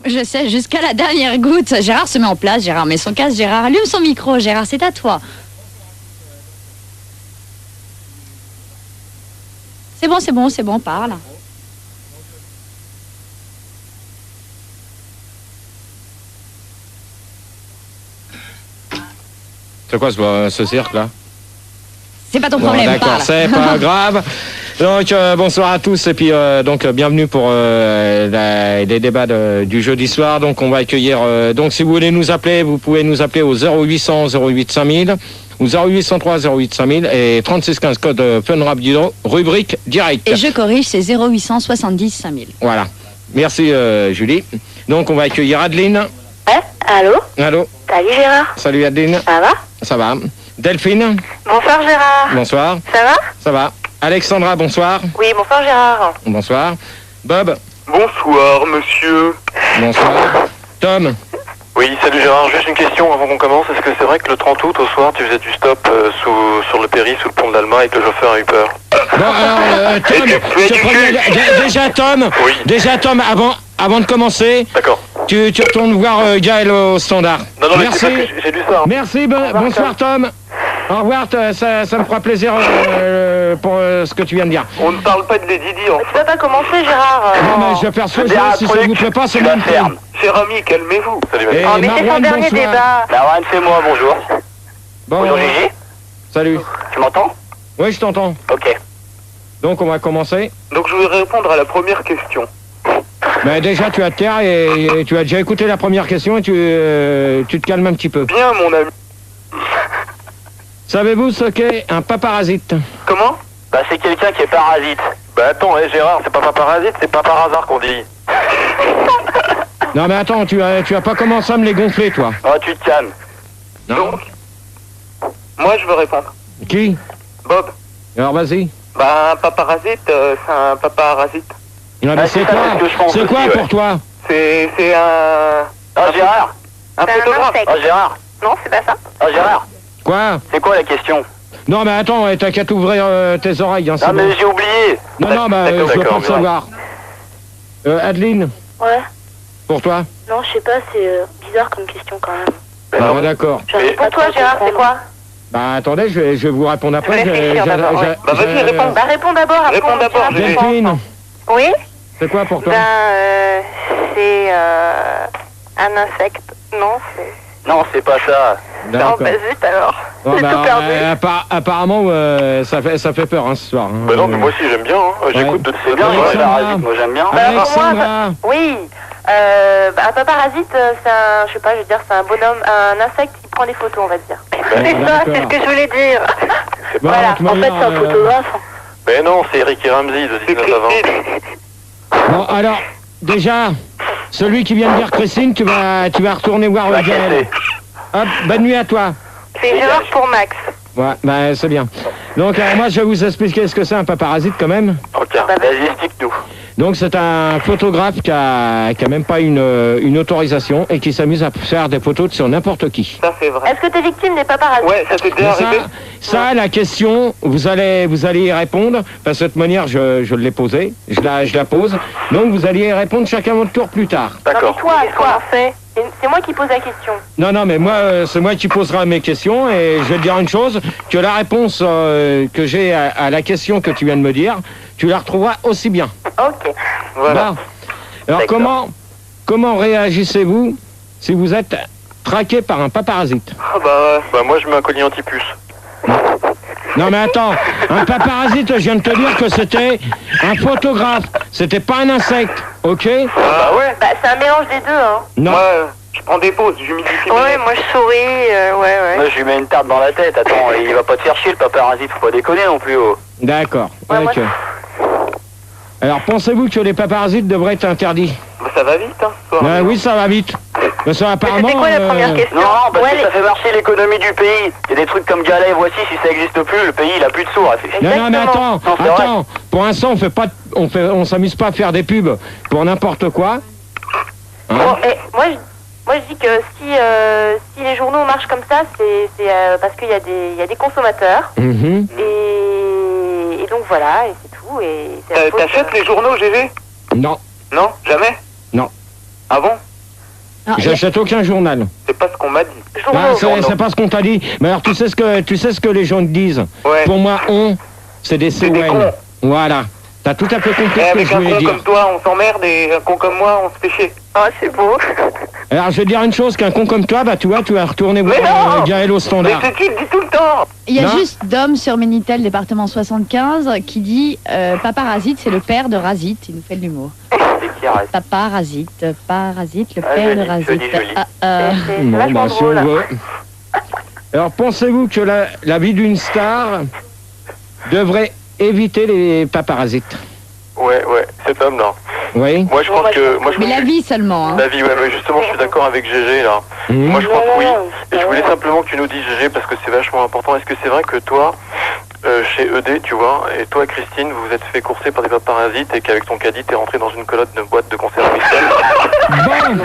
Je sais, jusqu'à la dernière goutte. Gérard se met en place, Gérard met son casque, Gérard allume son micro. Gérard, c'est à toi. C'est bon, parle. C'est quoi ce cirque-là? C'est pas ton Bon, problème, d'accord, parle. c'est pas grave. Donc, bonsoir à tous et puis donc bienvenue pour les débats du jeudi soir. Donc, on va accueillir. Donc, si vous voulez nous appeler, vous pouvez nous appeler au 0800 08 5000 ou 0803 08 5000 et 3615 code Fun Radio, rubrique direct. Et je corrige, c'est 0870 5000. Voilà. Merci Julie. Donc, on va accueillir Adeline. Ouais, allô? Allô. Salut Gérard. Salut Adeline. Ça va? Ça va. Delphine. Bonsoir Gérard. Bonsoir. Ça va? Ça va. Alexandra, bonsoir. Oui, bonsoir Gérard. Bonsoir. Bob. Bonsoir, monsieur. Bonsoir. Tom. Oui, salut Gérard, juste une question avant qu'on commence. Est-ce que c'est vrai que le 30 août, au soir, tu faisais du stop sur le Péry, sous le pont de l'Alma, avec le chauffeur Uber? Bon, alors, Tom, déjà Tom, Oui. déjà Tom, avant de commencer, D'accord. tu retournes voir Gaël au standard. Non, mais Merci. c'est parce que j'ai lu ça. Merci, bonsoir Tom. Au revoir, ça me fera plaisir pour ce que tu viens de dire. On ne parle pas de Lady Di, Tu vas pas commencer Gérard. Non, mais je vais faire ce que je veux, si ça vous plaît pas, c'est Tu la même fermes. Cher ami, calmez-vous. Salut, Et Oh, mais c'est son Marwan, dernier bonsoir. débat. Marwan, c'est moi, bonjour. Bon, Gigi. salut. Tu m'entends? Oui, je t'entends. Ok. Donc, on va commencer. Donc je voudrais répondre à la première question. Mais déjà, tu vas te taire et tu as déjà écouté la première question et tu te calmes un petit peu. Bien, mon ami. Savez-vous ce qu'est un paparasite? Comment? Bah, c'est quelqu'un qui est parasite. Bah, attends, Gérard, c'est pas parasite, c'est pas par hasard qu'on dit. Non, mais attends, tu as pas commencé à me les gonfler, toi. Oh, tu te calmes. Non. Donc, moi, je veux répondre. Qui? Bob. Alors, vas-y. Bah, un paparasite, c'est un paparasite. Non, mais Ah, c'est c'est ça, quoi? c'est ce que je pense C'est quoi aussi, pour ouais. toi? C'est un... Oh Gérard. Un C'est un photographe. insecte. Oh Gérard. Non, c'est pas ça. Oh Gérard. Quoi? C'est quoi la question? Non, mais attends, t'as qu'à t'ouvrir tes oreilles, hein, c'est Non bon. mais j'ai oublié. Non, bah, D'accord, je veux pas d'accord, le savoir. Adeline, Ouais. pour toi? Non, je sais pas, c'est bizarre comme question quand même. Ah, d'accord. Pour toi Gérard, c'est quoi? Bah, attendez, je vais vous répondre après. Je vais réfléchir d'abord, ouais. Bah, vas-y, réponds. Bah réponds d'abord, après Réponds on d'abord, dira je ce vais- qu'on pense. Delphine, Oui? c'est quoi pour toi? C'est un insecte. Non, c'est... Non c'est pas ça. Non, D'accord. bah zut alors. Bon, J'ai bah, tout perdu. apparemment, ça fait peur, hein, ce soir. Hein. Bah non, mais moi aussi, j'aime bien, hein. J'écoute de C'est bien Ouais, moi ça va. parasite, moi j'aime bien. Bah, pour moi, Alexandra, oui. Bah, un paparasite, c'est un, je sais pas, je veux dire, c'est un bonhomme, un insecte qui prend des photos, on va dire. Ouais, C'est ça, d'accord. c'est ce que je voulais dire. Bon, Voilà, de toute en fait, manière, c'est un photographe. Mais non, c'est Eric et Ramsey de 19 à 20. Bon, alors, déjà, celui qui vient de dire Christine, tu vas retourner voir Va Gaël. casser. Hop, bonne nuit à toi. C'est Gérard pour Max. Ouais, bah, c'est bien. Donc, moi, je vais vous expliquer ce que c'est un paparasite, quand même. Ok. Vas-y explique-nous. Donc, c'est un photographe qui a même pas une autorisation et qui s'amuse à faire des photos sur n'importe qui. Ça, c'est vrai. Est-ce que t'es victime des paparazzis? Ouais, ça t'est Mais déjà arrivé? ça, la question, vous allez y répondre, parce que de toute manière, je l'ai posée, je la pose. Donc, vous allez y répondre chacun à votre tour plus tard. Non, mais D'accord. toi, c'est moi qui pose la question. Non, mais moi, c'est moi qui posera mes questions et je vais te dire une chose, que la réponse que j'ai à la question que tu viens de me dire, tu la retrouveras aussi bien. Ok. Voilà. Bon. Alors, D'accord. comment réagissez-vous si vous êtes traqué par un paparasite? Ah bah moi, je mets un collier anti-puce. Non, mais attends, un paparasite, je viens de te dire que c'était un photographe, c'était pas un insecte, ok? Ah bah ouais. Bah, c'est un mélange des deux, hein. Non. Moi, je prends des pauses, j'humidifie. Ouais, moi je souris, ouais. Moi je lui mets une tarte dans la tête, attends, il va pas te faire chier le paparasite, faut pas déconner non plus oh. D'accord, Ouais, moi, ok. Alors, pensez-vous que les paparasites devraient être interdits? Bah, ça va vite, hein, ce soir. Oui, ça va vite. Mais ça, apparemment... C'était quoi la première question? Non, parce Ouais, que ça fait marcher l'économie du pays. Il y a des trucs comme Galet, voici, si ça existe plus, le pays il a plus de sous. Non, mais Exactement. attends. Pour l'instant, on s'amuse pas à faire des pubs pour n'importe quoi. Hein? Bon, moi je dis que si les journaux marchent comme ça, c'est parce qu'il y a des consommateurs. Mhm. Et donc voilà, et c'est tout. Et c'est la faute, T'achètes les journaux, GG? Non. Non, jamais? Non. Ah bon? Ah, J'achète aucun journal. C'est pas ce qu'on m'a dit. Ah, c'est pas ce qu'on t'a dit. Mais alors tu sais ce que les gens te disent. Ouais. Pour moi, c'est des C'est des CON. cons. Voilà. T'as tout à fait compris Et ce que avec je un voulais con dire. comme toi, on s'emmerde et un con comme moi, on se fait chier. Ah, c'est beau. Alors je vais te dire une chose, qu'un con comme toi, bah tu vois, tu vas retourner voir Mais non Gaël au Mais standard. tu le dis tout le temps. Il y a Non. juste Dom sur Minitel, département 75, qui dit Paparazite, c'est le père de Razit. Il nous fait de l'humour. C'est qui reste. Paparazite, le Ah, père joli, de Razit. joli, joli. C'est Bon, vachement bah, si drôle. on veut. Alors pensez-vous que la vie d'une star devrait éviter les paparasites? Ouais, cet homme là. Oui. Moi je pense que. Mais la vie seulement. Hein. La vie, ouais, mais justement je suis d'accord avec GG là. Mmh. Moi je crois que oui. Et je voulais simplement que tu nous dises GG parce que c'est vachement important. Est-ce que c'est vrai que toi, chez ED, tu vois, et toi Christine, vous vous êtes fait courser par des paparasites et qu'avec ton caddie t'es rentré dans une colonne de boîte de conserve Michel? Bon.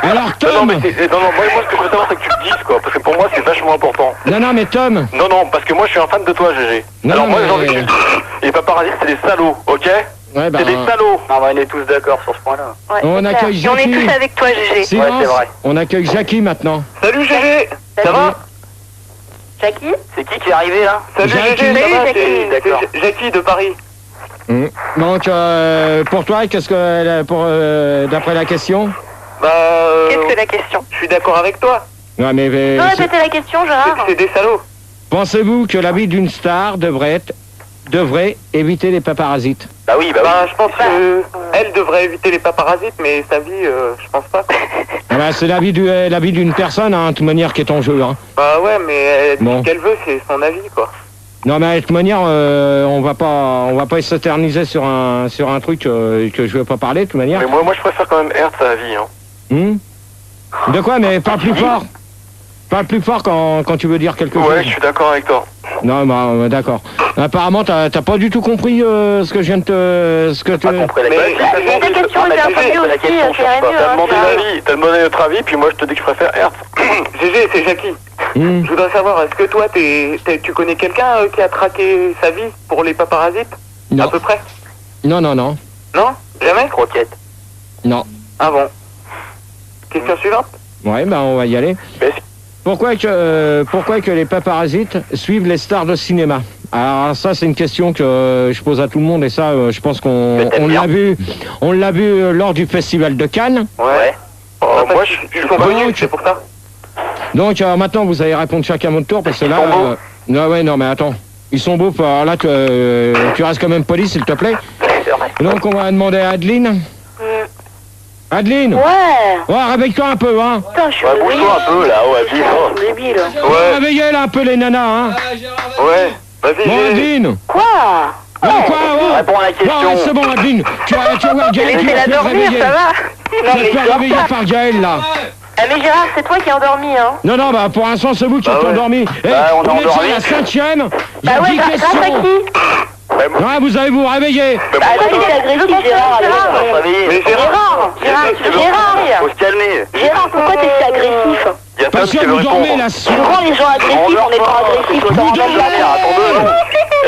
Alors Non, Tom. mais moi ce que je veux savoir c'est que tu le dises quoi, parce que pour moi c'est vachement important. Non, mais Tom. Non, parce que moi je suis un fan de toi GG. Non, Alors moi mais- j'ai envie que tu le dises. Les paparasites c'est des salauds, ok? Ouais, bah, C'est des salauds. Non, bah, on est tous d'accord sur ce point-là. Ouais, On c'est accueille clair. Et on est Jackie. tous avec toi, GG. silence. Ouais, c'est vrai. On accueille Jackie maintenant. Salut GG. Ça va? Jackie? C'est qui est arrivé là? Salut Jackie. GG, ça Salut, va? Jackie. D'accord. Jackie de Paris. Donc pour toi, qu'est-ce que d'après la question? Bah. Qu'est-ce que la question? Je suis d'accord avec toi. Non, mais Tu peux répéter la question, Gérard? C'est des salauds. pensez-vous que la vie d'une star devrait éviter les paparasites? Bah oui, je pense que elle devrait éviter les paparasites, mais sa vie, je pense pas. Ah bah, c'est la vie d'une personne, hein, de toute manière, qui est en jeu. Hein. Bah ouais, mais Bon. ce qu'elle veut, c'est son avis, quoi. Non, mais de toute manière, on va pas s'éterniser sur un truc que je veux pas parler, de toute manière. Mais moi je préfère quand même Hertz à la vie, hein. De quoi? Mais parle plus fort. Parle plus fort quand tu veux dire quelque Ouais, chose. je suis d'accord avec toi. Non, bah, d'accord. Apparemment, t'as pas du tout compris ce que je viens de te... Ce que tu... Pas compris la Mais ta question était un peu mieux aussi, c'est mieux. T'as demandé l'avis, t'as demandé notre avis, puis moi je te dis que je préfère Hertz. GG, c'est Jackie. Je voudrais savoir, est-ce que toi, tu connais quelqu'un qui a traqué sa vie pour les paparasites? Non. À peu près? Non. Non? Jamais? Croquette. Non. Ah bon? Question suivante? Ouais, bah on va y aller. Mais- Pourquoi que les paparasites suivent les stars de cinéma? Alors ça, c'est une question que je pose à tout le monde et ça, je pense qu'on l'a vu lors du festival de Cannes. Ouais. moi je Ils suis sont pas- connus, c'est pour ça. Donc maintenant, vous allez répondre chacun à votre tour parce que là... Ils sont beaux. non, mais attends. Ils sont beaux. Alors là, tu restes quand même poli, s'il te plaît. C'est vrai. Donc on va demander à Adeline. Adeline. Ouais. Ouais, réveille-toi un peu, hein. Putain, je suis Ouais, bouge-toi un peu, là, ouais, dis, débile. Ouais, Réveillez là un peu les nanas, hein. ouais. Vas-y, Bon, GG. Adeline. Quoi? Ouais, quoi, ouais. Réponds à la question. Ouais, c'est bon, Adeline. Tu vas voir Gaël, tu vas Laissez-la te faire dormir, réveiller. ça va? Tu vas te faire réveiller par Gaël, là. Ah, mais Gérard, c'est toi qui es endormi, hein? Non, bah pour l'instant, c'est vous qui êtes ouais. endormis. Eh, Bah, on est est sur endormis. la 5e. Il y Bah a ouais, 10 grâce à questions. qui? Ouais, vous allez vous réveiller. Bah, c'est agressif, Gérard. Mais Gérard, faut se calmer. Gérard, pourquoi t'es si agressif? Il y a Tom Parce qui que veut vous dormez répondre. là. Tu rends les gens agressifs, on n'est pas agressifs, on Vous t'en dormez. Attends-le.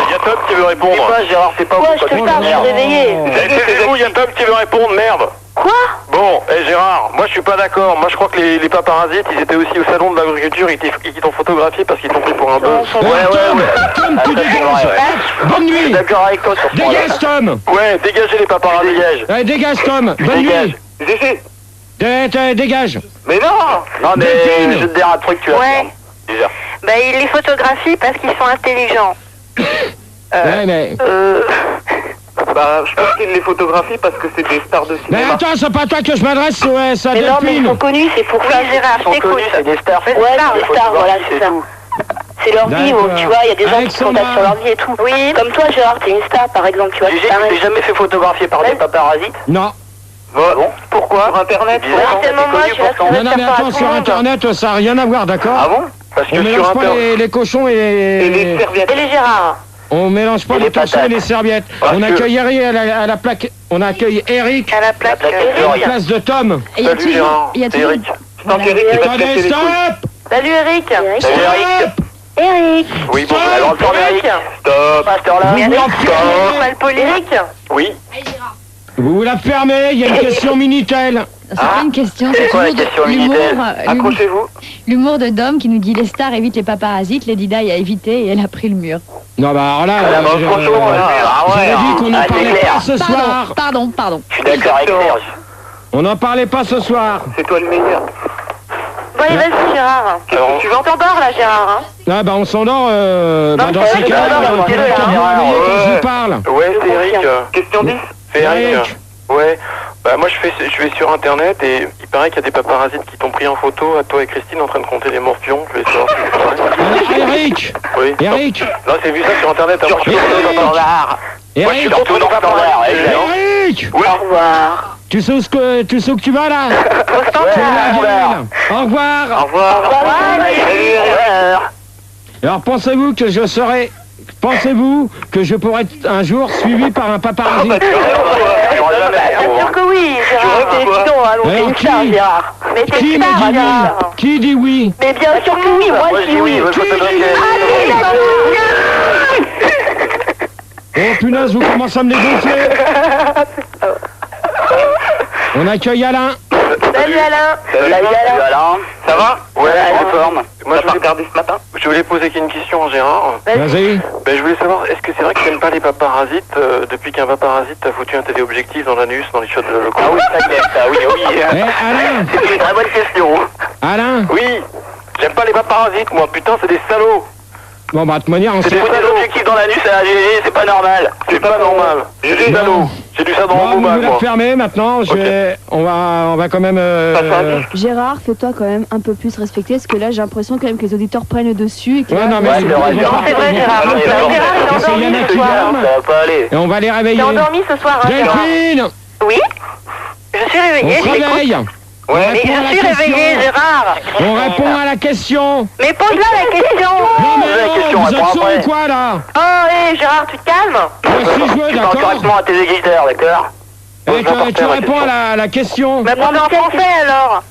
Il y a Tom qui veut répondre. Pas Gérard, c'est pas Ouais, vous. je te Oh parle, je là suis là. réveillée. Taisez-vous, il y a Tom qui veut répondre, merde. Quoi? Bon, Gérard, moi je suis pas d'accord. Moi je crois que les paparasites, ils étaient aussi au salon de l'agriculture, ils t'ont photographié parce qu'ils t'ont pris pour un bœuf. Tom, tu dégages. Bonne nuit. D'accord avec toi sur ce point-là. Dégage, Tom. Ouais, dégagez les paparasites. Allez, dégage, Tom. Bonne Dégage. nuit. GG. Dégage. Mais non. Non, mais Delphine. je vais te dire un truc, tu vas Ouais. faire. Déjà. Bah, il les photographie parce qu'ils sont intelligents. Ouais, mais... Bah, je pense qu'il les photographie parce que c'est des stars de Mais cinéma. attends, c'est pas à toi que je m'adresse, ouais, ça Mais non, mais ils sont Delphine. connus, c'est pour ça, Gérard, je Ils sont t'écoute. connus, c'est des stars. Ouais, des stars, voilà, c'est ça. C'est leur vie, D'accord. tu vois, il y a des gens qui se contactent sur leur vie et tout. Oui. Comme toi, Gérard, t'es une star, par exemple, tu vois, GG, c'est tu pareil. t'es jamais fait photographier par des paparasites? Non. Bon. Pourquoi? Sur Internet? Ouais, tellement moche, là, ça va Non, te mais faire peur à attends, tout le sur monde. Internet, ça n'a rien à voir, d'accord? Ah bon? Parce On que sur mélange pas Internet... les cochons Et les et... serviettes. Et les Gérard. On mélange pas Et les les cochons et patates. les serviettes. Parce On que- accueille Eric à la plaque... On accueille Eric À la plaque. La plaque à la Eric. place de Tom. Et il y a Salut, toujours... Gérard. Il y a C'est toujours... Eric. Je sens qu'Eric, il va te casser Attendez, les couilles. stop. Salut, Eric. Salut, Eric. Eric. Oui, bon, Stop. alors, attends, Eric. Stop. À cette heure-là. Vous Eric, la fermez. Malpoli. Eric. Oui. Vous la fermez, il y a une question Minitel. C'est pas une question, c'est quoi la toujours question de l'humour. Minitel Accrochez-vous. L'humour de Dom qui nous dit les stars évitent les paparasites, Lady Di a évité et elle a pris le mur. Non, bah alors là, franchement, j'avais dit qu'on n'en c'est parlait clair. pas ce soir. Pardon. Je suis d'accord avec Serge. On n'en parlait pas ce soir. C'est toi le meilleur. Bon, allez, vas-y, Gérard. Tu On t'endort, là, Gérard. Hein. Ah bah on s'endort, dans c'est ces cas-là, pas on va grave, peut-être c'est vous grave. réveiller quand je vous parle. Ouais, c'est Eric. Question 10. C'est Eric. Eric. Ouais. Bah moi je vais sur internet et il paraît qu'il y a des paparasites qui t'ont pris en photo à toi et Christine en train de compter les morpions. Je vais savoir si c'est vrai. Eric. Oui. Eric. Non, c'est vu ça sur internet. Moi, je suis Eric. Eric, surtout dans standard. Eric. Oui. Au revoir. Tu sais où que tu vas là? Au standard. Tu es la gueule. Au revoir. Au revoir. Alors pensez-vous que je pourrais être un jour suivi par un paparazzi? Bien sûr que oui, Gérard. Tu vois quoi Allons, Alors, une star, Gérard. Mais t'es Qui une me star, dit Gérard. oui? Qui dit oui? Mais bien sûr que oui, moi je dis oui. Oh punaise, vous commencez à me les gonfler. On accueille Alain. Salut Alain. Salut Alain. Ça va? Ouais, En forme. moi T'as pas regardé ce matin? je voulais poser qu'une question à Gérard. Vas-y. Ben, je voulais savoir, est-ce que c'est vrai que tu n'aimes pas les paparasites depuis qu'un paparasite t'a foutu un téléobjectif dans l'anus dans les chiottes de locaux? Ah oui, ça y est, ça, oui. Eh Alain. C'est une très bonne question. Alain. Oui, j'aime pas les paparasites, moi, putain, c'est des salauds. Bon bah de toute manière on C'est s'est... des objectifs dans l'anus à la GG, c'est pas normal. C'est pas normal. J'ai des salauds. J'ai lu ça dans Bon, mon vous boumac, la moi. fermez maintenant. On va quand même. Gérard, fais-toi quand même un peu plus respecter, parce que là j'ai l'impression quand même que les auditeurs prennent le dessus et que Ouais, là, non, mais Ouais, c'est c'est vrai, bon, Gérard. on va C'est vrai, Gérard. Ah, Gérard, t'es C'est endormi Yann ce soir. Ça va pas aller. Et on va les réveiller. T'es endormi ce soir, hein, Gérard. Delphine. Oui. Je suis On réveillée, se je t'écoute. réveille. On Mais répond à la je suis question. réveillée, Gérard. On répond à la question. Mais pose-la la question. Non mais la non, question, vous réponds êtes sourd après. ou quoi là? Oh, hé, Gérard, tu te calmes. Moi aussi je veux, Tu parles d'accord. correctement à tes éditeurs, d'accord? Et tu réponds à la question. Mais parle en français alors.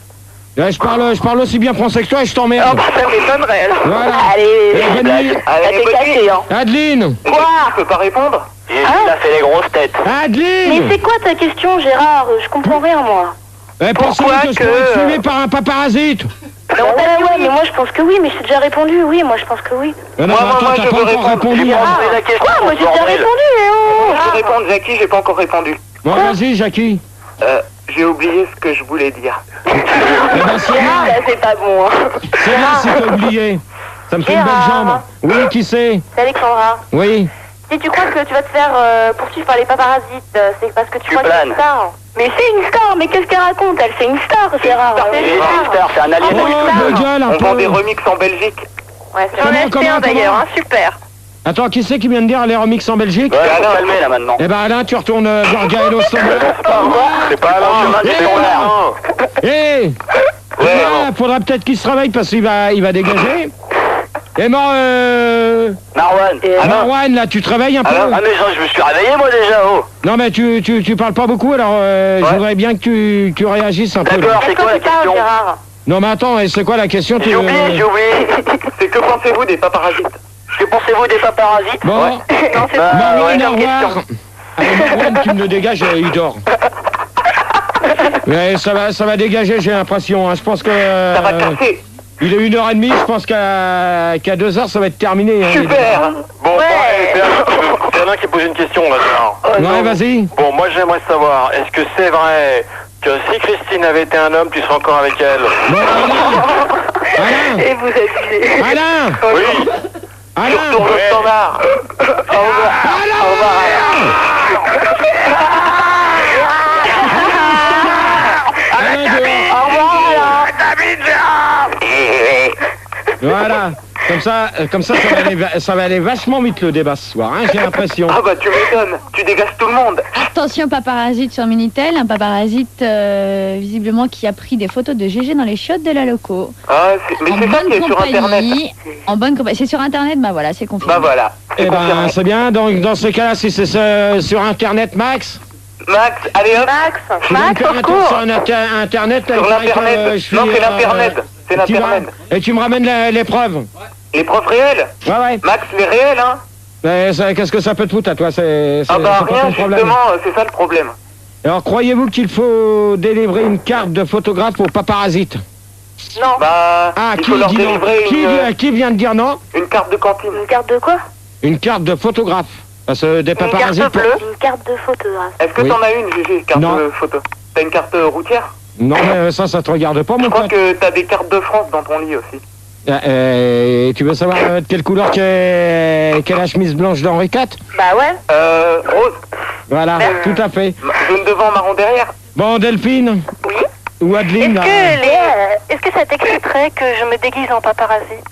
Là, je parle aussi bien français que toi et je Oh, t'emmerde. bah ça m'étonnerait là. Voilà. Allez, Eh, bonne nuit. t'es cassé, hein. Adeline. Quoi? Tu peux pas répondre? Il a fait les grosses têtes. Mais Adeline. c'est quoi ta question, Gérard? Je comprends rien, moi. Pensez-vous que je pourrais être suivi par un paparasite? Non, ouais, mais moi je pense que oui, mais j'ai déjà répondu, oui, moi je pense que oui. Non, Moi, attends, moi, t'as je pas veux encore répondre. répondu. J'ai hein. pas posé la question. Quoi? Moi j'ai déjà bordel. répondu, Léo. Je réponds, Jackie, j'ai pas encore répondu. Bon, vas-y, Jackie. J'ai oublié ce que je voulais dire. Eh ben, c'est bien. Là, c'est pas bon, hein. C'est bien si t'as oublié. Ça me fait une belle Gérard. jambe. Oui, qui c'est? C'est Alexandra. Oui. Si tu crois que tu vas te faire poursuivre par les paparasites, c'est parce que tu Tu crois que c'est planes. une star. Mais c'est une star, mais qu'est-ce qu'elle raconte? Elle, c'est une star, Gérard. C'est une star, c'est un alien. Oh, ma gueule, un On vend des peu. remixes en Belgique. Ouais, c'est Comment, un comment, ST1 d'ailleurs, comment hein, super. Attends, qui c'est qui vient de dire les remixes en Belgique? Ouais, faut calmer là maintenant. Eh ben Alain, tu retournes voir Gaël Sommer. C'est pas Alain, chemin c'est du Alain. Eh Ouais, faudra peut-être qu'il se réveille parce qu'il va dégager. Et Marwan. Marwan, là, tu te réveilles un peu? Ah mais je me suis réveillé moi déjà, oh. Non mais tu parles pas beaucoup, alors je voudrais bien que tu réagisses un peu. là. D'accord, c'est Qu'est-ce quoi que la tu parles, question? Gérard? Non mais attends, et c'est quoi la question? J'ai oublié. c'est que pensez-vous des paparasites? Que pensez-vous des paparasites? Bon, Non, c'est Bah, Marwan, ouais, au revoir. Allez, Marwan, tu me le dégages, il dort. Mais ça va dégager, j'ai l'impression. Hein. Je pense que... Ça va casser. Il est 1h30, je pense qu'à 2h, ça va être terminé. Hein, Super. Bon, Ouais. c'est Alain qui pose une question là, Gérard. Ouais, vas-y. Bon, moi j'aimerais savoir, est-ce que c'est vrai que si Christine avait été un homme, tu serais encore avec elle? Bon, Alain. Et vous êtes... Alain. Oui. Alain. Sur le standard. Alain, dehors. Voilà. Comme ça ça va aller vachement vite le débat ce soir, hein, j'ai l'impression. Ah bah tu m'étonnes. Tu dégages tout le monde. Attention paparasite sur Minitel, un paparasite visiblement qui a pris des photos de GG dans les chiottes de la loco. Ah, mais En c'est ça qui est sur Internet. compagnie. En bonne compagnie. C'est sur Internet, bah voilà, c'est confirmé. Bah voilà. Eh ben, c'est bien, dans ce cas-là, si c'est sur Internet, Max, Max, allez hop. tu veux me Max, faire au un tour secours. sur Internet là, Sur il paraît que, l'internet. je suis, Non, c'est l'internet. C'est tu vas- l'internet. Et tu me ramènes les preuves. Les preuves réelles. Ouais. Max, les réels, hein. Qu'est-ce que ça peut te foutre à toi? C'est Ah bah pas rien, ton problème. justement, c'est ça le problème. Alors, croyez-vous qu'il faut délivrer une carte de photographe aux paparasites? Non. Bah, Ah, il faut leur délivrer qui vient de dire non? une carte de cantine. Une carte de quoi? Une carte de photographe. Parce que des Une paparasites... carte bleue. Une carte de photographe. Est-ce que Oui. t'en as une, Gégé, carte Non. de photo? T'as une carte routière? Non, mais ça te regarde pas, Je mon crois pote. que t'as des cartes de France dans ton lit aussi. Tu veux savoir de quelle couleur qu'est la chemise blanche d'Henri IV? Bah ouais. Rose, Voilà, tout à fait. jaune devant, marron derrière. Bon, Delphine Oui. ou Adeline, là. Est-ce que ça t'exciterait que je me déguise en paparasite?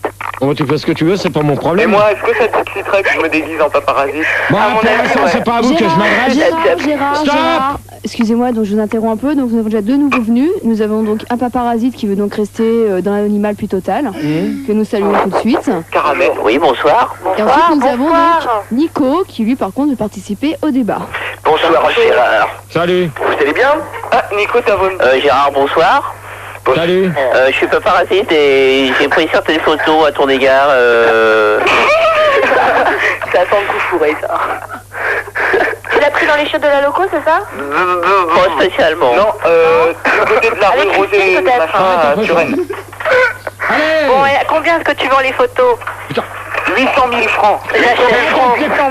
Oh, tu fais ce que tu veux, c'est pas mon Et problème. moi, est-ce que ça t'exciterait que je me déguise en paparazzi? Bon, à mon pour avis, l'instant, ouais. c'est pas à vous que je m'adresse. Stop. Gérard. Excusez-moi, donc je vous interromps un peu. Donc nous avons déjà 2 nouveaux venus. Nous avons donc un paparasite qui veut donc rester dans l'animal plus total, que nous saluons tout de suite. Caramel. Oui, bonsoir. Et ensuite nous avons donc Nico qui lui par contre veut participer au débat. Bonsoir, Gérard. Salut. Vous allez bien? Ah, Nico, t'as vomi. Gérard, bonsoir. Salut. Je suis paparasite et j'ai pris certaines photos à ton égard. Ça sent le coup fourré, ça. Tu l'as pris dans les chiottes de la loco, c'est ça? Pas spécialement. Non, du côté de la Avec rue Rosée, Christine, peut-être. machin, à Turenne. Allez. Bon, et à combien est-ce que tu vends les photos? 800 000 francs.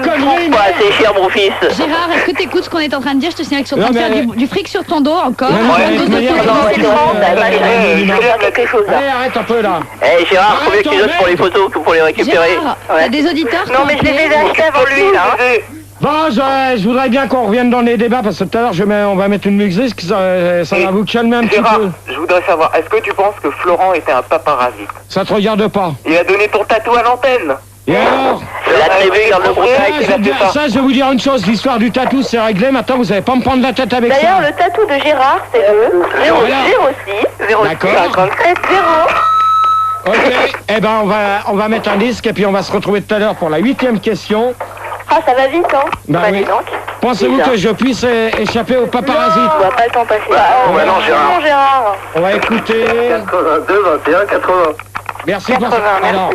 Connerie, Pas assez cher, mon fils. Gérard, est-ce que t'écoutes ce qu'on est en train de dire? Je te signale qu'ils sont en Non, train de faire mais- du fric sur ton dos encore. Non, En train de mais- d'auto- mais- Je veux dire quelque chose. Allez, arrête un peu, là. Eh, Gérard, combien tu donnes pour les photos que pour les récupérer? Gérard, t'as des auditeurs qui Non, ont mais je les ai appelé. achetés avant lui, là. hein. Bon, je voudrais bien qu'on revienne dans les débats, parce que tout à l'heure, on va mettre une musique, ça va vous calmer un petit Gérard, peu. je voudrais savoir, est-ce que tu penses que Florent était un paparazzi? Ça te regarde pas. Il a donné ton tatou à l'antenne. Et alors? La TV, garde le contact. Ça, je vais vous dire une chose, l'histoire du tatou, c'est réglé, maintenant, vous allez pas me prendre la tête avec ça. D'ailleurs, le tatou de Gérard, c'est le 06 D'accord. 57 0. Ok, eh ben, on va mettre un disque, et puis on va se retrouver tout à l'heure pour la 8e question. Ah, ça va vite, hein? Bah oui. dis donc. Pensez-vous Bizarre. que je puisse échapper aux paparazzis? On va pas le temps passer. bah non, Gérard. Non, Gérard. On va écouter... 82, 21, 80. Merci pour 80, ça. merci. Alors,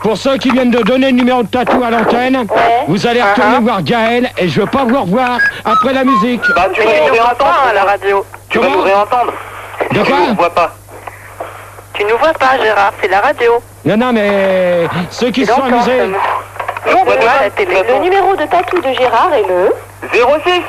pour ceux qui viennent de donner le numéro de tatou à l'antenne, vous allez retourner voir Gaël, et je veux pas vous revoir après la musique. Bah, tu vas nous réentendre à la radio. Tu vas Comment nous réentendre. De Tu quoi? nous vois pas. Tu nous vois pas, Gérard, c'est la radio. Non, mais ceux qui se sont amusés... Non, mais la télé. Le numéro de tatou de Gérard est le 06.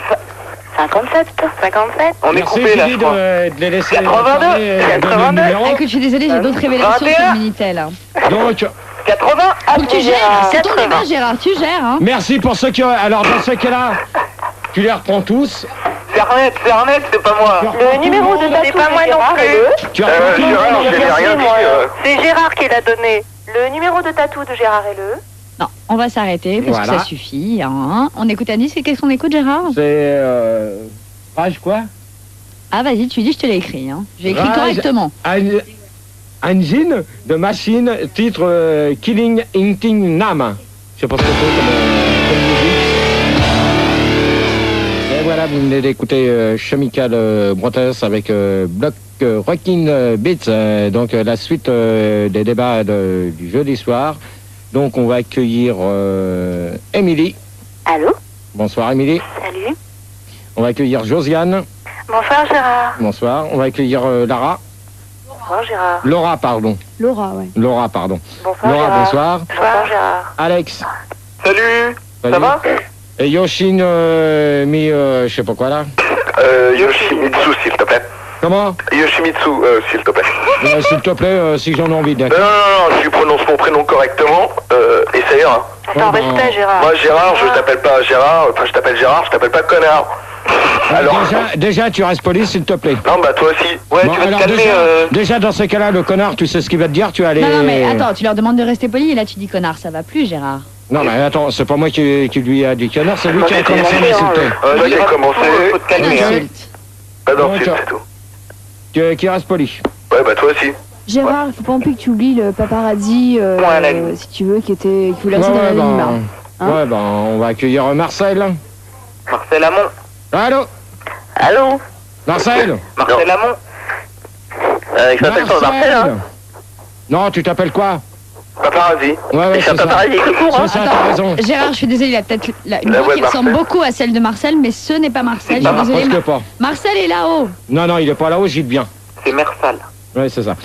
57. 57. On est Merci, coupé là, je Julie, crois. de les laisser 82, parler, donner le 82. numéro. Ah, écoute, je suis désolée, j'ai d'autres révélations 21. sur le Minitel. Donc, 80. Faut que tu gères, c'est ton débat, Gérard, tu gères, hein. merci pour ceux qui... Alors, dans ce cas-là, tu les reprends tous. Cernet, c'est pas moi. Le numéro de tatou pas moi de non Gérard plus. est le... Tu reprends tout le Gérard, monde. je n'ai rien dit. C'est Gérard qui l'a donné. Le numéro de tatou de Gérard est le... Non, on va s'arrêter parce Voilà. que ça suffit, hein. On écoute un disque et qu'est-ce qu'on écoute, Gérard? C'est... Page quoi? Ah, vas-y, tu dis, je te l'ai écrit, hein. J'ai écrit Rage. correctement. Engine de machine, titre Killing Inting Nam. Je sais pas ce que c'est comme musique. Et voilà, vous venez d'écouter Chemical Brothers avec Block Rockin' Beats, donc la suite des débats du jeudi soir. Donc on va accueillir Émilie. Allô? Bonsoir Émilie. Salut. On va accueillir Josiane. Bonsoir Gérard. Bonsoir. On va accueillir Lara. Bonsoir Gérard. Laura, pardon. Laura, ouais. Laura, pardon. Bonsoir Laura, Gérard. bonsoir. Bonsoir Gérard. Alex. Salut. Ça Salut. va? Et Yoshin, je sais pas quoi là. Yoshimitsu, s'il te plaît. Comment? Yoshimitsu, s'il te plaît. S'il te plaît, si j'en ai envie, Non, d'accord. non, tu prononces mon prénom correctement, et ça ira. Attends, respect Gérard. Moi, Gérard, je t'appelle pas Gérard, enfin, je t'appelle Gérard, je t'appelle pas connard. Alors, Déjà, tu restes poli, s'il te plaît. non, bah, toi aussi. Ouais, Bon, tu vas alors te calmer. déjà, dans ces cas-là, le connard, tu sais ce qu'il va te dire, tu vas aller... Non, mais attends, tu leur demandes de rester poli et là tu dis connard, ça va plus, Gérard. Non, mais attends, c'est pas moi qui lui a dit connard, c'est lui qui a c'est commencé à monté, hein, m'insulter. Toi, j'ai commencé. Faut te calmer. hein. Insulte. Pas Donc, d'insulte, c'est tout. Qui reste poli. Ouais, bah, toi aussi. Gérard, il faut pas non plus que tu oublies le paparazzi, Ouais, la ligne. si tu veux, qui voulait rester dans l'anonymat. Hein? ouais, ben, on va accueillir Marcel. Marcel Amont. Allô? Allô? Marcel? Marcel Amont. Je m'appelle pas Marcel, hein? Non, tu t'appelles quoi? Paparazzi. Ouais, C'est un paparazzi tout court, hein. C'est ça, t'as raison. Gérard, je suis désolée, il a peut-être une La voix voix qui de ressemble Marcel. beaucoup à celle de Marcel, mais ce n'est pas Marcel. Je Non, suis désolée. presque pas. Marcel est là-haut. Non, il est pas là-haut, j'y bien. C'est Mersal. Ouais, c'est ça.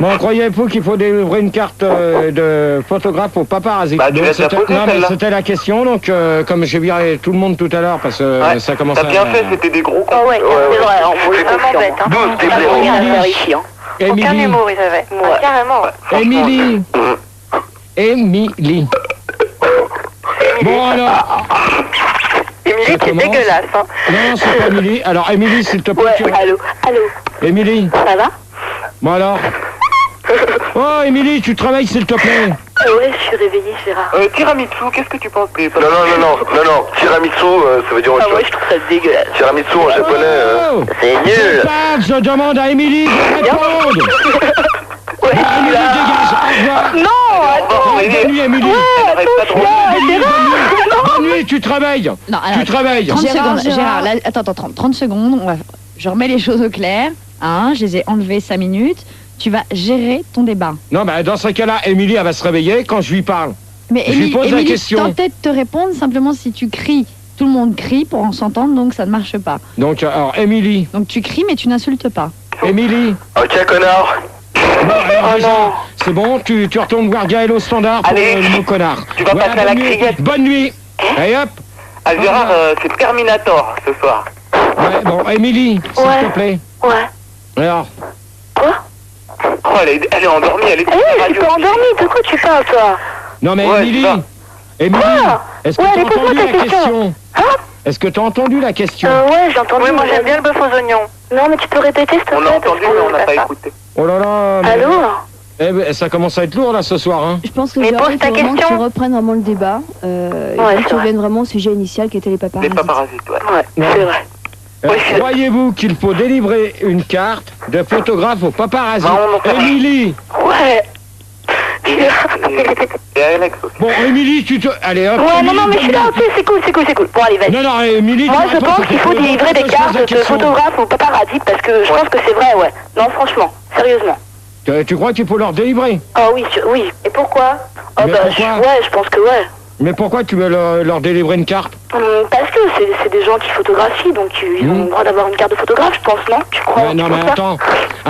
Bon, croyez-vous qu'il faut délivrer une carte de photographe au paparazzi? Bah, tu Donc, l'as déjà c'était- posée, non, mais celle-là. c'était la question, donc comme j'ai viré tout le monde tout à l'heure, parce que Ouais. ça commence T'as bien fait, c'était des gros cons. Ah ouais, c'est vrai, on voulait Vraiment confiant. bête, hein. On n'a rien à faire ici, hein. Aucun Émilie. humour, ils avaient. Ouais. Carrément. Émilie. Émilie. Bon, alors. Émilie, Ça c'est commence. dégueulasse. Hein. Non, c'est pas Émilie. Alors, Émilie, s'il te plaît. Ouais, tu- allô. Émilie. Ça va? Bon, alors. Oh, Émilie, tu travailles, s'il te plaît. Ouais, je suis réveillée, Gérard. Tiramisu, qu'est-ce que tu penses des Non. Tiramisu, ça veut dire autre Ah ouais, chose. je trouve ça dégueulasse. Tiramisu en japonais. Oh, C'est nul. pas, je demande à Émilie de répondre. Ouais, Ah, Émilie, dégage. Au revoir. non, attends. Bonne nuit, Émilie. Elle arrête pas de rouler. Bonne nuit, bonne nuit. Bonne nuit, tu travailles. Non, alors, Tu travailles. 30 Gérard, secondes. Gérard. Gérard, là, attends, 30 secondes. Je remets les choses au clair. Hein, je les ai enlevées 5 minutes. Tu vas gérer ton débat. Non, mais dans ce cas-là, Émilie, elle va se réveiller quand je lui parle. Mais Je lui pose la Émilie question. tentait de te répondre, simplement si tu cries, tout le monde crie pour en s'entendre, donc ça ne marche pas. Donc, alors, Émilie. Donc tu cries, mais tu n'insultes pas. Émilie. Ok, connard. Bon, alors, déjà, c'est bon, tu retournes voir Gaël au standard pour Allez. le mot connard. Tu vas passer à la bonne nuit. criette. Bonne nuit. Et hop. Ah, Gérard, c'est Terminator ce soir. Ouais, bon, Émilie, s'il Ouais. te plaît. Ouais. Alors, Oh, elle est endormie, elle est sur la Je suis radio. pas endormie, de quoi tu parles, toi? non mais Ouais, Émilie. ça. Émilie, Quoi est-ce que Ouais, tu as mais pose-moi entendu ta la question. question Hein? Est-ce que tu as entendu la question Ouais, j'ai entendu. Oui, moi mais j'aime bien le bœuf aux oignons. Non, mais tu peux répéter, s'il te plaît. On a entendu, mais on n'a pas pas ça. écouté. Oh là là. mais- Allô? Eh ben, ça commence à être lourd là ce soir, hein. Je pense que Mais Gérard, pose il ta faut vraiment que question. tu reprennes vraiment le débat. Ouais, Et c'est que tu vrai. reviennes vraiment au sujet initial qui était les Les paparazzis. paparasites, ouais. Ouais, c'est vrai. Oui, c'est- Croyez-vous qu'il faut délivrer une carte de photographe au paparazzi? Non, non, non. Émilie. Ouais. Et Alex aussi. Bon, Émilie, tu te... Allez, hop. Ouais, non, Émilie, non, mais je suis là, ok, c'est cool. Bon, allez, vas-y. Non, non, Émilie, Moi, tu je réponds, pense parce qu'il faut que- délivrer des je pose la cartes de question. photographes aux paparazzi parce que je pense que c'est vrai, ouais. Non, franchement, sérieusement. Tu crois qu'il faut leur délivrer? Ah oui, oui. Et pourquoi? Oh, Mais bah, pourquoi ouais, je pense que ouais. Mais pourquoi tu veux leur délivrer une carte? Parce que c'est des gens qui photographient, donc ils ont le droit d'avoir une carte de photographe, je pense, non? Tu crois? Ouais, non, tu mais penses pas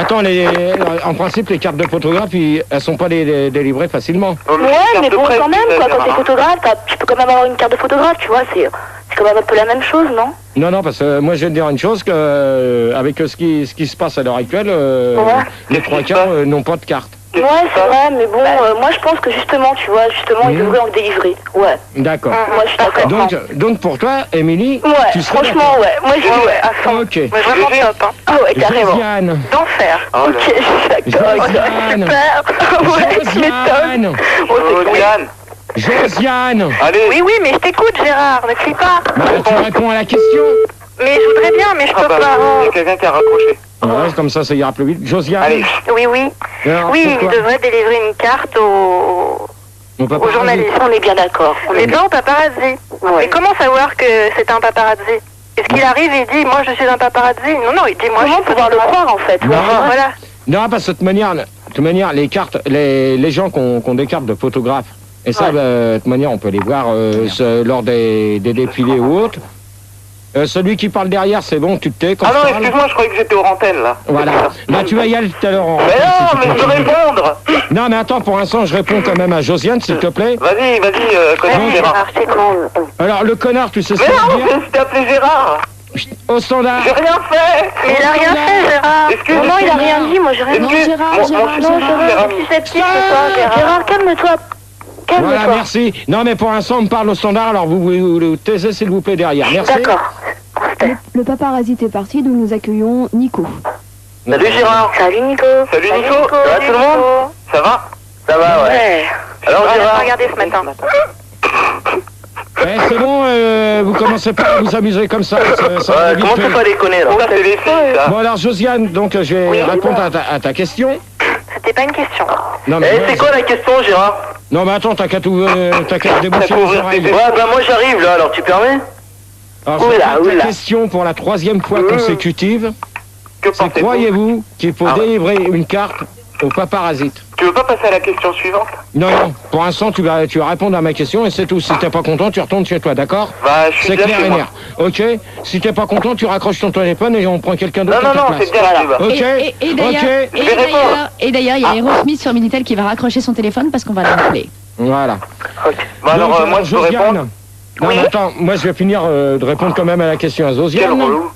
attends, en principe, les cartes de photographe, elles sont pas délivrées facilement. Oh, Ouais, carte mais de bon, presse, quand même, quoi, quand t'es Gérard. photographe, tu peux quand même avoir une carte de photographe, tu vois, c'est quand même un peu la même chose, non? Non, parce que moi, je vais te dire une chose, que avec ce qui se passe à l'heure actuelle, Ouais. les trois quarts n'ont pas de carte. Ouais, c'est vrai, mais bon, moi je pense que justement, tu vois, ils devraient en délivrer, ouais. D'accord. Moi je suis d'accord. Donc pour toi, Émilie, Ouais, tu serais franchement, ouais. Moi je dis ouais. à fond. Ok. Mais vraiment top. Hein. Ah ouais, carrément. Josiane. D'enfer. Oh là Ok, je suis d'accord. Josiane. Super. Ouais, tu m'étonnes. Josiane. Oh, c'est cool. Josiane. Josiane. Allez. Oui, mais je t'écoute, Gérard. Ne crie pas. Bah, tu réponds à la question. Mais je voudrais bien, mais je Ah peux bah, pas. il y a quelqu'un qui a raccroché. Ouais, comme ça ira plus vite. Josiane. Allez. Oui, oui. Alors, Oui, il pourquoi devrait délivrer une carte aux paparazzi. journalistes. On est bien d'accord. Mais pas au paparazzi. Ouais. Mais comment savoir que c'est un paparazzi? Est-ce qu'il arrive et dit, moi je suis un paparazzi? Non, il dit, moi je Comment suis pouvoir le croire en fait? Non. Voilà. Non, parce que de toute manière, les cartes, les gens qui ont des cartes de photographes, et ça, Ouais. de toute manière, on peut les voir lors des défilés ou autres. Celui qui parle derrière, c'est bon, tu te tais quand Ah non, je parle. excuse-moi, je croyais que j'étais aux antennes là. Voilà. Bah, tu vas y aller tout à l'heure. Mais non, mais je veux répondre. Non, mais attends, pour l'instant, je réponds quand même à Josiane, s'il te plaît. Vas-y, connais Gérard. Gérard, c'est quand? Alors, le connard, tu sais ce Mais que ça non, veut dire? je t'ai appelé Gérard. Au standard. J'ai rien fait. Mais il a rien fait, Gérard. Excuse- Non, il a rien dit, moi j'ai rien dit. Non, Excuse- Gérard, mon- Gérard, mon- Non, Gérard. Gérard, je suis sceptique ce soir, Gérard. Gérard, calme-toi. Voilà, Calme-toi. merci. Non, mais pour l'instant, on me parle au standard, alors vous taisez, s'il vous plaît, derrière. Merci. D'accord. Le paparazzi est parti, donc nous accueillons Nico. Salut Gérard. Salut Nico. Salut Nico. Ça va tout le monde? Ça va? Ça va, ouais. Alors On a Gérard. regardé ce matin. Eh, c'est bon, vous commencez pas à vous amuser comme ça. ça va vite fait. pas déconner là? Ça c'est les filles ça. Bon, alors, Josiane, donc, je vais Oui, répondre à ta question. C'était pas une question. Non, mais, la question Gérard? non, mais attends, t'as qu'à déboucher T'as qu'à les ouvrir oreilles. tes- Ouais, bah moi j'arrive là, alors tu permets? Alors, Oula, ta oula. question pour la 3e fois consécutive, Que c'est pensez-vous? croyez-vous qu'il faut délivrer une carte au paparazzi. Tu veux pas passer à la question suivante? Non, pour l'instant, tu vas répondre à ma question et c'est tout. Si t'es pas content, tu retournes chez toi, d'accord? Bah, je suis c'est bien clair chez et moi. net. Ok? Si t'es pas content, tu raccroches ton téléphone et on prend quelqu'un d'autre Non, à ta place. c'est bien là. Ok? Et d'ailleurs, Ok. et d'ailleurs, il y a Aerosmith sur Minitel qui va raccrocher son téléphone parce qu'on va l'appeler. Voilà. Ok. Bah Donc, alors, moi, je peux Josiane. répondre. Non, mais attends, moi je vais finir de répondre quand même à la question à Quel Josiane. relou.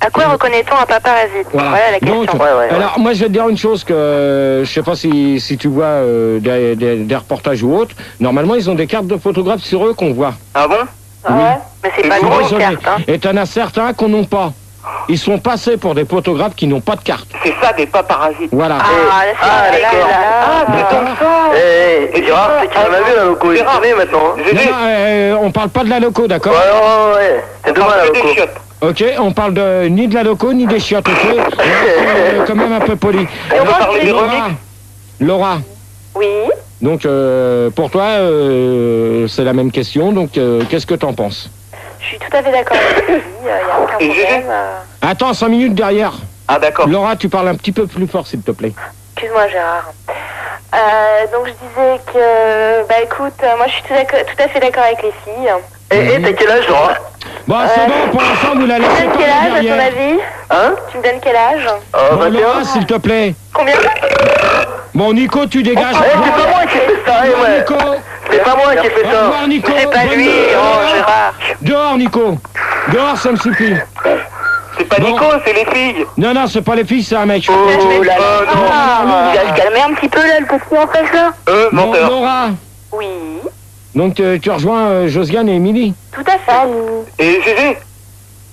À quoi reconnaît-on un paparazzi? Voilà. La question. Donc, alors moi je vais te dire une chose que je sais pas si tu vois des reportages ou autres. Normalement ils ont des cartes de photographes sur eux qu'on voit. Ah bon? Oui. Mais c'est pas Je suis gros, désolé. carte, hein. Et t'en as certains qu'on n'ont pas. Ils sont passés pour des photographes qui n'ont pas de carte. C'est ça, des paparasites. Voilà. d'accord. Ah, c'est comme ça. Et Gérard, c'est qui en a vu la loco, il Gérard. connaît maintenant. Non, non, on parle pas de la loco, d'accord? Ouais. C'est demain la des Oh. loco. chiottes. Ok, on parle ni de la loco ni des chiottes, ok? Quand même un peu poli. On va parler des Laura, remix. Laura, Oui. donc pour toi c'est la même question, donc qu'est-ce que t'en penses? Je suis tout à fait d'accord avec lui. Il n'y a aucun Et Gégé problème. Attends, 5 minutes derrière. Ah d'accord. Laura, tu parles un petit peu plus fort s'il te plaît. Excuse-moi, Gérard. Donc je disais que, bah écoute, moi je suis tout à fait d'accord avec les filles. Et t'as quel âge, Laura? Bon, c'est bon, pour l'instant vous la Tu me laissez donnes pas quel âge à ton derrière. avis? Hein? Tu me donnes quel âge? Bon, 21. Laura, s'il te plaît. Combien? Bon, Nico, tu dégages. Eh, c'est pas moi qui ai fait ça, Au revoir, ouais. Nico. C'est pas moi qui ai fait Au ça. revoir, Nico. C'est pas Bonne lui, nuit. oh Gérard. Dehors, Nico. Dehors, ça me suffit. C'est pas Bon. Nico, c'est les filles. Non, c'est pas les filles, c'est un mec. Oh là là. Ah, il va se calmer un petit peu là, le petit en face là. Bon, Menteur. Laura, Oui, donc tu rejoins Josiane et Émilie. tout à fait. Et Gégé.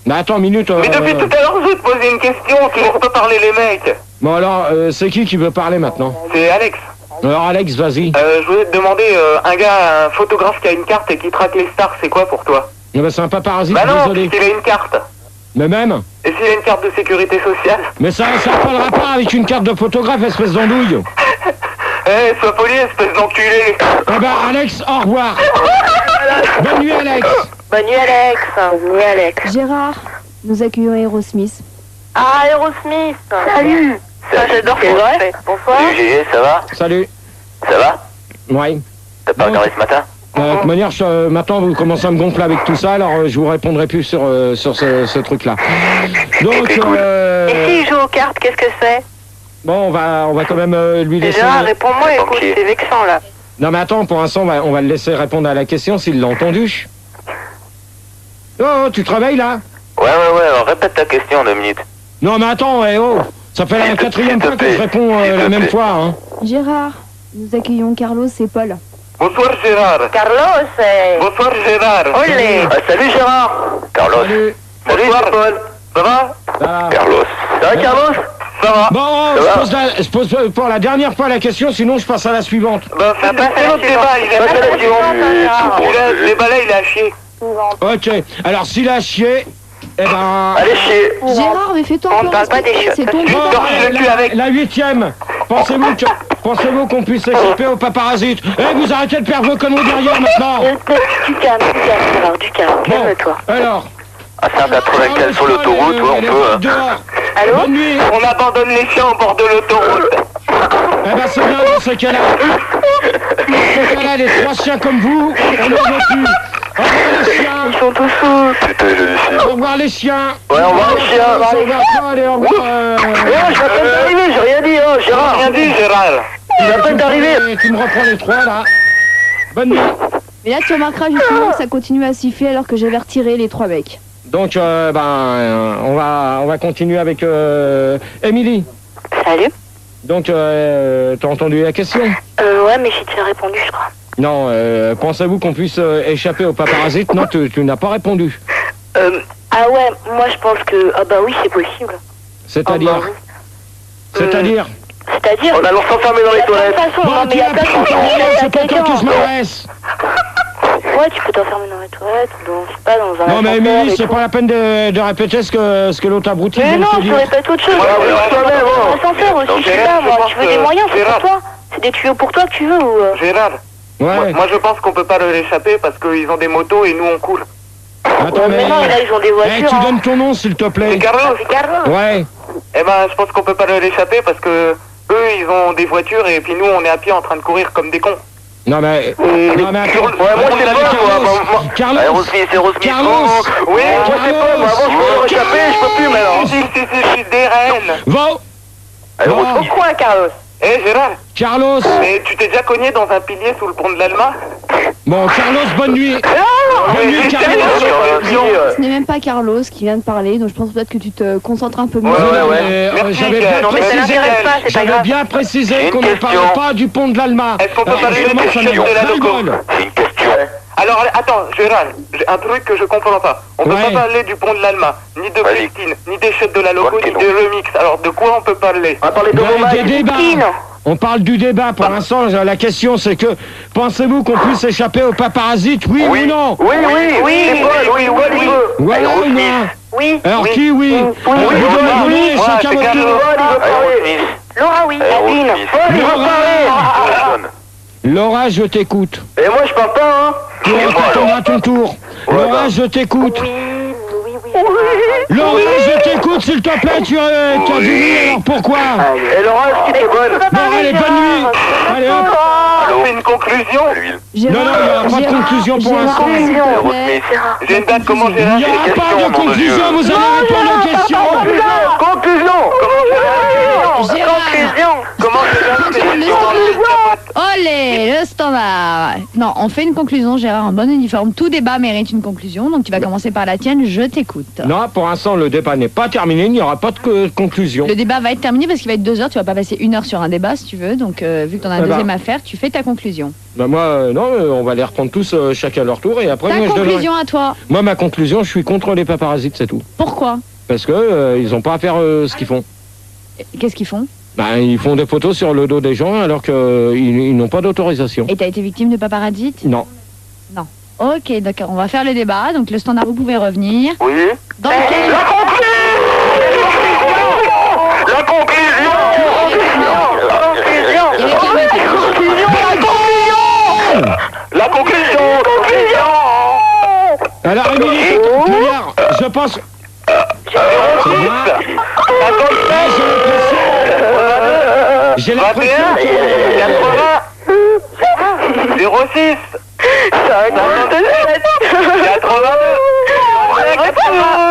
Mais attends une minute. Mais depuis tout à l'heure, je veux te poser une question. Tu ne peux parler les mecs. Bon alors, c'est qui veut parler maintenant? C'est Alex. Alors Alex, vas-y. Je voulais te demander, un photographe qui a une carte et qui traque les stars, c'est quoi pour toi? Eh ben, c'est un paparazzi, Bah non, désolé. puisqu'il a une carte. Mais même. Et s'il a une carte de sécurité sociale? Mais ça n'a pas le rapport avec une carte de photographe, espèce d'andouille. Eh, sois poli, espèce d'enculé. Eh ben Alex, au revoir. Bonne nuit Alex. Bonne nuit Alex. Bonne nuit Alex. Gérard, nous accueillons Aerosmith. Ah, Aerosmith. Salut. Ça, j'adore ce qu'on fait. Bonsoir. Salut Gégé, ça va? Salut. Ça va? Ouais. T'as pas Bon. regardé ce matin? De toute manière, maintenant vous commencez à me gonfler avec tout ça, alors je vous répondrai plus sur ce truc-là. Donc, Et s'il joue aux cartes, qu'est-ce que c'est? bon, on va quand même lui laisser... Déjà, réponds-moi, écoute, Tranquille. c'est vexant là. Non mais attends, pour l'instant, on va le laisser répondre à la question s'il l'a entendu. Oh, tu te réveilles là? Ouais, alors répète ta question en 2 minutes. Non mais attends, ça fait la S'il te 4e fois que plaît. je réponds S'il te la même plaît. fois. Hein. Gérard, nous accueillons Carlos et Paul. Bonsoir Gérard. Carlos, Bonsoir Gérard. olé. Salut Gérard. Carlos. Salut. Salut Bonsoir. c'est Paul. Ça va? Ça va. Carlos. Ça va Carlos? Ça va. Bon, je pose pour la dernière fois la question, sinon je passe à la suivante. Bah, fais l'autre débat, il Passe à la a... suivante. Le débat là, il a chier. Ok, alors s'il a chié, eh ben... Allez chier. Gérard, mais fais-toi On un peu parle pas des respecter, chiottes. c'est ton Bon, débat. torche le cul avec. la 8e, pensez-vous qu'on puisse échapper aux paparasites? Eh, vous arrêtez de perdre vos conneries derrière maintenant. Du calme, Gérard, du calme. Bon, Calme-toi. alors... À 195 sur l'autoroute, ouais, on peut. Hein. Dehors. Allô? Bonne nuit. On abandonne les chiens au bord de l'autoroute. Eh ben c'est bien dans ce cas-là. Dans ce cas-là, les 3 chiens comme vous, on ne veut plus. Au revoir les chiens. Ils sont tous sous. Putain, je suis. Au revoir les chiens. Ouais, au revoir les chiens. Au revoir, allez, au revoir. Je viens à peine d'arriver, j'ai rien dit, hein, Gérard. Rien dit Gérard. Je viens à peine d'arriver. Tu me reprends les 3 là. Bonne nuit. Mais là, tu remarqueras justement que ça continue à siffler alors que j'avais retiré les 3 becs. Donc on va continuer avec Émilie. Salut. Donc t'as entendu la question? Ouais, mais j'ai déjà répondu, je crois. Non, pensez-vous qu'on puisse échapper aux paparasites? Non, tu n'as pas répondu. Ah ouais, moi je pense que... Ah bah oui, c'est possible. C'est-à-dire? Ah bah C'est-à-dire? C'est-à-dire... On allons s'enfermer dans les de toute toilettes. façon, Bon, non mais tu y a l'as pas de pas façon, entendu, il y a c'est pas toi que je quelqu'un. m'adresse. Ouais, tu peux t'enfermer dans les toilettes, dans, je sais pas, dans un Non mais ascenseur Émilie, et c'est tout. pas la peine de répéter ce que l'autre abruti Mais vient de non, te je dire. répète autre chose. Ouais, ouais, Dans toi-même, un hein. ascenseur aussi, Donc, je sais Gérard, pas, moi, je tu veux pense des que- moyens, c'est Gérard. pour toi. C'est des tuyaux pour toi que tu veux ou... Gérard. Ouais. Moi je pense qu'on peut pas leur échapper parce qu'ils ont des motos et nous on coule. Attends, Mais non, là, ils ont des Eh, voitures. tu hein. donnes ton nom s'il te C'est plaît. Carlos. C'est Carlos. Ouais. Eh ben je pense qu'on peut pas leur échapper parce que eux, ils ont des voitures et puis nous, on est à pied en train de courir comme des cons. Non mais attends. Ouais, moi c'est pas, moi. Carlos. Aerosmith. Carlos. Oui, moi c'est pas, moi avant je pouvais me réchapper, je peux plus, mais alors. Si, des reines. Va. Aerosmith. Pourquoi, Carlos? Gérard, Carlos. mais tu t'es déjà cogné dans un pilier sous le pont de l'Alma? Bon, Carlos, bonne nuit. Bonne nuit, Carlos. Ce n'est même pas Carlos qui vient de parler, donc je pense peut-être que tu te concentres un peu mieux. Ouais. J'avais bien Non, mais ça précisé, l'intéresse pas, c'est pas grave. précisé qu'on ne question. parlait pas du pont de l'Alma. Est-ce qu'on peut parler Justement, de ça question n'a de la pas de loco? bol. C'est une question. Alors, attends, Gérard, j'ai un truc que je comprends pas. On peut Ouais. pas parler du pont de l'Alma, ni de Vas-y. Christine, ni des shots de la loco, Ok, ni non. de remix. Alors, de quoi on peut parler? On va parler de Des débats. On parle du débat. Pour l'instant, la question c'est que pensez-vous qu'on puisse échapper aux paparasites, oui ou non? Oui. C'est Paul, oui. Voilà ou non? Oui. Alors qui oui? Alors, vous donnez chacun votre tour. Laura, oui. Aerosmith. Laura, je t'écoute. Et moi je parle pas, hein. Tu retourneras ton tour. Laura, je t'écoute. Oui. Laura, je t'écoute, s'il te plaît. Tu as dit oui, alors pourquoi? Et Laura, est-ce que t'es bonne? Bon, allez, bonne nuit. Allez, hop. On fait une conclusion? Non, il n'y aura pas de conclusion pour l'instant. J'ai une date, comment Il Gérard? n'y aura pas de conclusion, vous allez répondre aux questions. Conclusion. Comment Olé, le standard. Non, on fait une conclusion, Gérard, en bon uniforme. Tout débat mérite une conclusion, donc tu vas commencer par la tienne, je t'écoute. Non, pour l'instant, le débat n'est pas terminé, il n'y aura pas de conclusion. Le débat va être terminé parce qu'il va être 2 heures, tu vas pas passer 1 heure sur un débat si tu veux, donc vu que t'en as un deuxième à faire, tu fais ta conclusion. Ben moi, non, on va les reprendre tous chacun à leur tour et après, Ta moi, je donnerai. conclusion à toi, Moi, ma conclusion, je suis contre les paparasites, c'est tout. pourquoi? Parce que ils n'ont pas à faire ce qu'ils font. Qu'est-ce qu'ils font? Ben, ils font des photos sur le dos des gens alors qu'ils n'ont pas d'autorisation. Et t'as été victime de paparazzi? Non. Ok, d'accord, on va faire le débat, donc le standard, vous pouvez revenir. Oui. Dans lequel... La conclusion. La conclusion. Alors, Émilie, regarde, je pense... C'est moi. J'ai l'impression... 06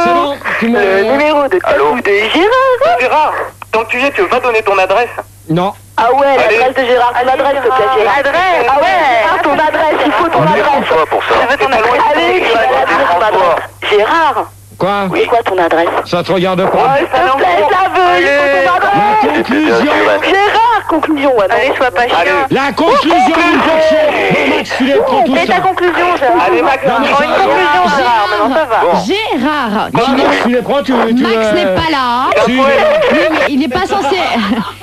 C'est bon, tu me... Numéro de tabou de Gérard. Gérard, tant que tu y es, tu veux pas donner ton adresse? Non. Ah ouais, Allez. l'adresse de Gérard. Ton adresse, s'il te plaît, Gérard. L'adresse. Ah ouais, ton adresse, il faut ton adresse. Quoi pour ça? Je veux ton adresse. Allez, tu vas donner ton adresse. Gérard, Quoi? c'est quoi ton adresse? Ça te regarde pas. S'il te plaît, je la veux, il faut ton La adresse. conclusion... Gérard, conclusion, ouais. Allez, sois pas chiant. La conclusion d'une question. Bon, Max, tu les prends tous. Fais ta conclusion, Gérard. Allez, Max, Non, mais Prends une ça- conclusion, Gérard, maintenant ça va. Gérard, Max, tu les prends, tu Max n'est pas là. Tu- Oui, mais il n'est pas censé.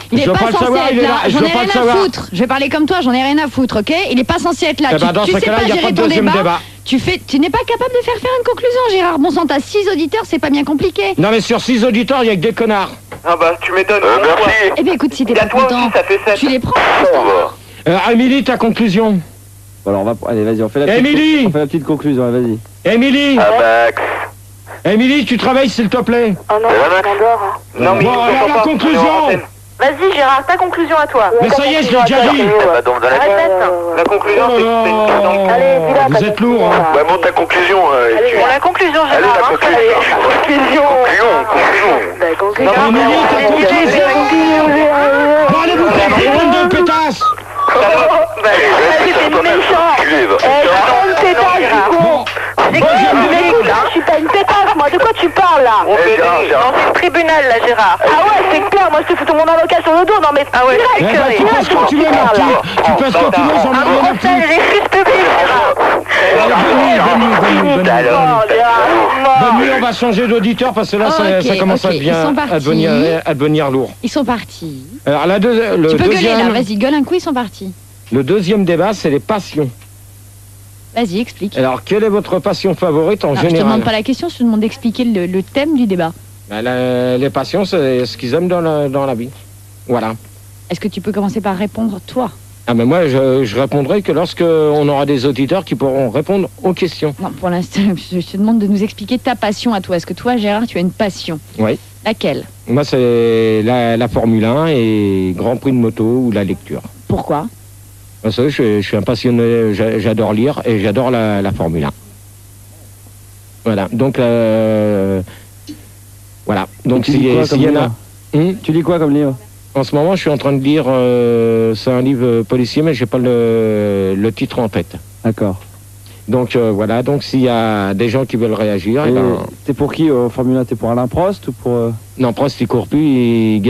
Il Je n'est veux pas pas le censé savoir, être il est là. là. Je J'en veux ai pas rien le à savoir. foutre. Je vais parler comme toi, j'en ai rien à foutre, ok? Il n'est pas censé être là. Eh ben, dans tu ce sais cas-là, pas il y a gérer pas de ton deuxième débat. débat. Tu n'es pas capable de faire une conclusion, Gérard. Bon sang, t'as 6 auditeurs, c'est pas bien compliqué. Non, mais sur 6 auditeurs, il y a que des connards. Ah bah, tu m'étonnes. Merci. Eh bien, écoute, si t'es Et à pas toi content, aussi, ça fait 7. tu les prends. Émilie, ta conclusion. Alors, allez, vas-y, on fait la Émilie on fait la petite conclusion, allez, vas-y. Émilie, Max. Émilie, tu travailles s'il te plaît. Oh non, je m'endors. Non, mais Bon, ils alors sont la pas. conclusion. Vas-y, Gérard, ta conclusion à toi. Mais ça y est, je l'ai déjà dit. Répète. La conclusion, Oh là c'est là. Allez, dis-la, Vous ta êtes lourd, hein. Ouais, monte ta conclusion. Pour la conclusion, Allez, Gérard. la hein. conclusion. Conclusion. Émilie, ta conclusion. Bon, allez vous faire une bande de pétasses. C'est méchant. Ferme tes tasses, du con. Bon, Écoute, je suis pas une pétasse, moi. De quoi tu parles, là? On fait Dans le tribunal, là, Gérard. Ah ouais, c'est clair. Moi, je te fous mon avocat sur le dos. Non, mais Ah ouais. eh ben, tu fais ce que tu veux, Marty. Tu fais ce que tu veux, j'en ai Un rien à procès, foutre. l'excuse publique, Gérard. Bonne nuit. Oh, Bonne nuit, on va changer d'auditeur parce que là, Ok, ça commence ok, à ils sont partis. devenir lourd. Ils sont partis. Alors, Tu peux gueuler là, vas-y, gueule un coup, ils sont partis. le deuxième débat, c'est les passions. Vas-y, explique. Alors, quelle est votre passion favorite en Non, je te général? demande pas la question, je te demande d'expliquer le thème du débat. Ben, les passions, c'est ce qu'ils aiment dans la vie. Voilà. Est-ce que tu peux commencer par répondre, toi? Ah, mais moi, je répondrai que lorsque on aura des auditeurs qui pourront répondre aux questions. Non, pour l'instant, je te demande de nous expliquer ta passion à toi. Est-ce que toi, Gérard, tu as une passion? Oui. Laquelle? Moi, c'est la Formule 1 et Grand Prix de moto ou la lecture. Pourquoi? Parce que je suis un passionné, j'adore lire et j'adore la Formule 1. Voilà, donc voilà. Donc tu lis quoi s'il y en a... Tu lis quoi comme livre? En ce moment, je suis en train de lire, c'est un livre policier, mais j'ai pas le titre en tête. D'accord. Donc voilà, donc s'il y a des gens qui veulent réagir, Et ben... t'es pour qui au Formule 1? T'es pour Alain Prost ou pour... Non, Prost, il court plus, il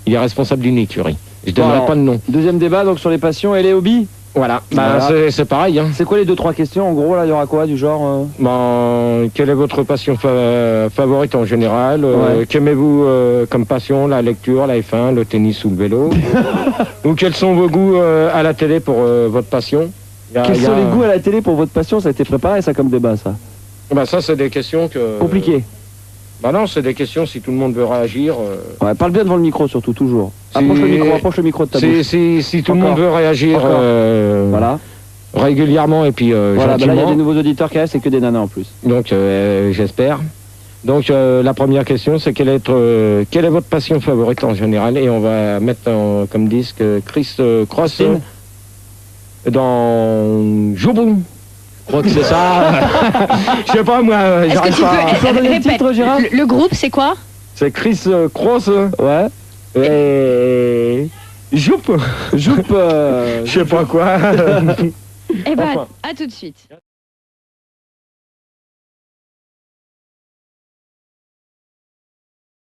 est responsable d'une écurie. Je donnerai pas de nom. Deuxième débat donc sur les passions et les hobbies. Voilà, bah, Voilà. c'est pareil. Hein. C'est quoi les 2-3 questions en gros là? Il y aura quoi du genre Ben, quelle est votre passion favorite en général? Ouais. Qu'aimez-vous comme passion? La lecture, la F1, le tennis ou le vélo? Ou quels sont vos goûts à la télé pour votre passion? Quels sont les goûts à la télé pour votre passion? Ça a été préparé ça comme débat ça? Bah ça c'est des questions que... Compliqué. Bah non, c'est des questions si tout le monde veut réagir. Ouais, parle bien devant le micro surtout, toujours. Si- Approche le micro de ta bouche. Si tout le Encore. monde veut réagir Encore. Voilà. régulièrement et puis Voilà, bah là il y gentiment, a des nouveaux auditeurs qui restent, c'est que des nanas en plus. donc j'espère. Donc la première question c'est quelle est votre passion favorite en général? Et on va mettre comme disque Chris Cross Christine dans Jouboum. Je crois que c'est ça. Je sais pas moi, Est-ce que j'arrive tu pas. peux donner le répète, titre, Gérard le groupe c'est quoi? C'est Chris Cross Ouais. et Joup. Joupe. Je sais pas quoi. Eh ben, Enfin. à tout de suite.